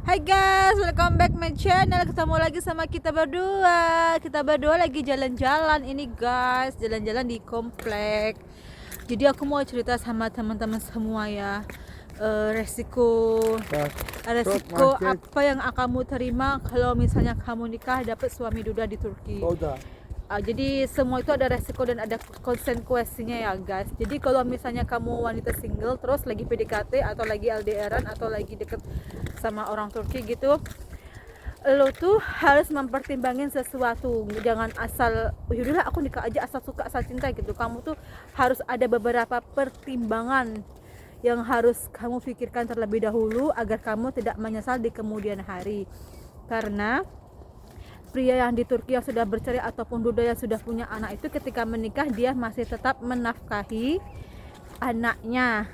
Hai guys, welcome back my channel. Ketemu lagi sama kita berdua. Kita berdua lagi jalan-jalan ini guys, jalan-jalan di komplek. Jadi aku mau cerita sama teman-teman semua ya. Resiko apa yang kamu terima kalau misalnya kamu nikah dapat suami duda di Turki. Jadi semua itu ada resiko dan ada konsekuensinya ya guys. Jadi kalau misalnya kamu wanita single terus lagi PDKT atau lagi LDRan atau lagi deket sama orang Turki gitu, lo tuh harus mempertimbangin sesuatu. Jangan asal yaudahlah aku nikah aja asal suka asal cinta gitu. Kamu tuh harus ada beberapa pertimbangan yang harus kamu pikirkan terlebih dahulu agar kamu tidak menyesal di kemudian hari. Karena pria yang di Turki yang sudah bercerai ataupun duda yang sudah punya anak itu ketika menikah dia masih tetap menafkahi anaknya.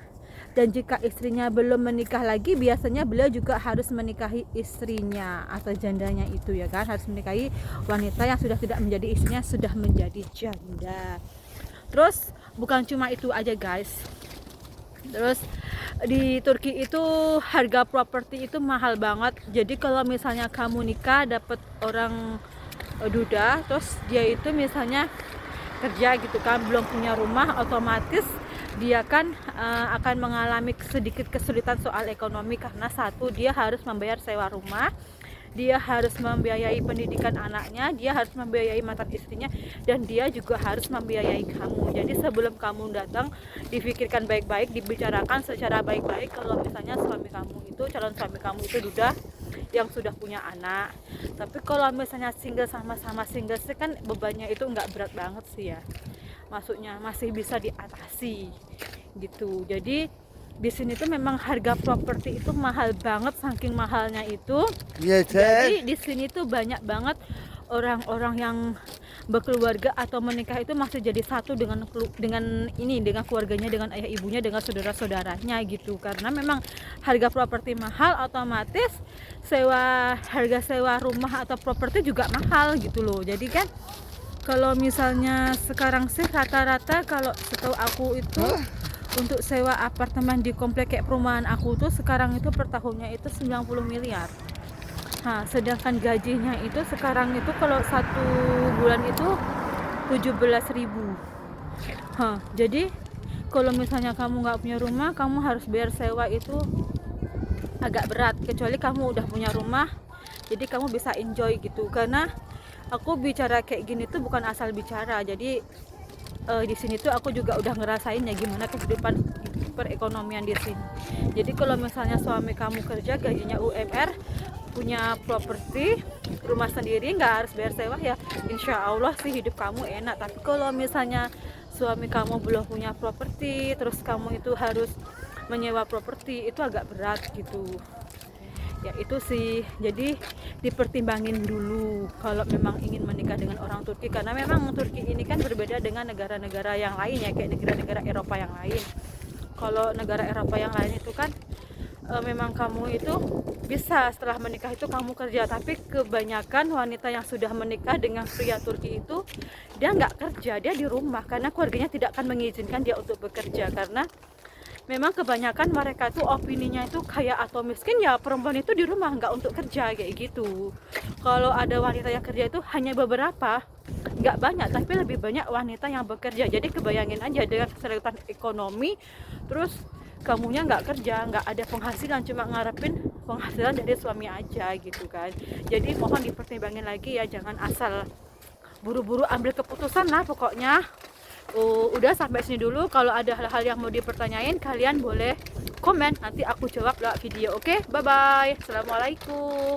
Dan jika istrinya belum menikah lagi, biasanya beliau juga harus menikahi istrinya atau jandanya itu ya kan, harus menikahi wanita yang sudah tidak menjadi istrinya, sudah menjadi janda. Terus bukan cuma itu aja guys. Terus di Turki itu harga properti itu mahal banget. Jadi kalau misalnya kamu nikah dapat orang duda, terus dia itu misalnya kerja gitu kan, belum punya rumah, otomatis dia kan akan mengalami sedikit kesulitan soal ekonomi. Karena satu, dia harus membayar sewa rumah, dia harus membiayai pendidikan anaknya, dia harus membiayai mantan istrinya, dan dia juga harus membiayai kamu. Jadi sebelum kamu datang, difikirkan baik-baik, dibicarakan secara baik-baik kalau misalnya suami kamu itu, calon suami kamu itu duda yang sudah punya anak. Tapi kalau misalnya single, sama-sama single sih kan bebannya itu nggak berat banget sih ya, maksudnya masih bisa diatasi gitu. Jadi di sini tuh memang harga properti itu mahal banget, saking mahalnya itu. Jadi di sini tuh banyak banget orang-orang yang berkeluarga atau menikah itu masih jadi satu dengan keluarganya, dengan ayah ibunya, dengan saudara-saudaranya gitu. Karena memang harga properti mahal, otomatis harga sewa rumah atau properti juga mahal gitu loh. Jadi kan kalau misalnya sekarang sih rata-rata kalau setahu aku itu untuk sewa apartemen di komplek kayak perumahan aku tuh sekarang itu per tahunnya itu 90 miliar. Nah, sedangkan gajinya itu sekarang itu kalau satu bulan itu 17.000. Jadi kalau misalnya kamu nggak punya rumah, kamu harus bayar sewa itu agak berat. Kecuali kamu udah punya rumah, jadi kamu bisa enjoy gitu. Karena aku bicara kayak gini tuh bukan asal bicara. Jadi di sini tuh aku juga udah ngerasain ya gimana kehidupan perekonomian di sini. Jadi kalau misalnya suami kamu kerja gajinya UMR, punya properti rumah sendiri, nggak harus bayar sewa ya, insya Allah sih hidup kamu enak. Tapi kalau misalnya suami kamu belum punya properti, terus kamu itu harus menyewa properti, itu agak berat gitu ya. Itu sih, jadi dipertimbangin dulu kalau memang ingin menikah dengan orang Turki. Karena memang Turki ini kan berbeda dengan negara-negara yang lain ya, kayak negara-negara Eropa yang lain. Kalau negara Eropa yang lain itu kan memang kamu itu bisa setelah menikah itu kamu kerja. Tapi kebanyakan wanita yang sudah menikah dengan pria Turki itu dia nggak kerja, dia di rumah karena keluarganya tidak akan mengizinkan dia untuk bekerja. Karena memang kebanyakan mereka tuh opininya itu kaya atau miskin ya, perempuan itu di rumah nggak untuk kerja kayak gitu. Kalau ada wanita yang kerja itu hanya beberapa, nggak banyak, tapi lebih banyak wanita yang bekerja. Jadi kebayangin aja dengan kesulitan ekonomi, terus kamunya nggak kerja, nggak ada penghasilan, cuma ngarepin penghasilan dari suami aja gitu kan. Jadi mohon dipertimbangin lagi ya, jangan asal buru-buru ambil keputusan lah pokoknya. Udah sampai sini dulu. Kalau ada hal-hal yang mau dipertanyain, kalian boleh komen, nanti aku jawab lewat video. Oke, bye bye, assalamualaikum.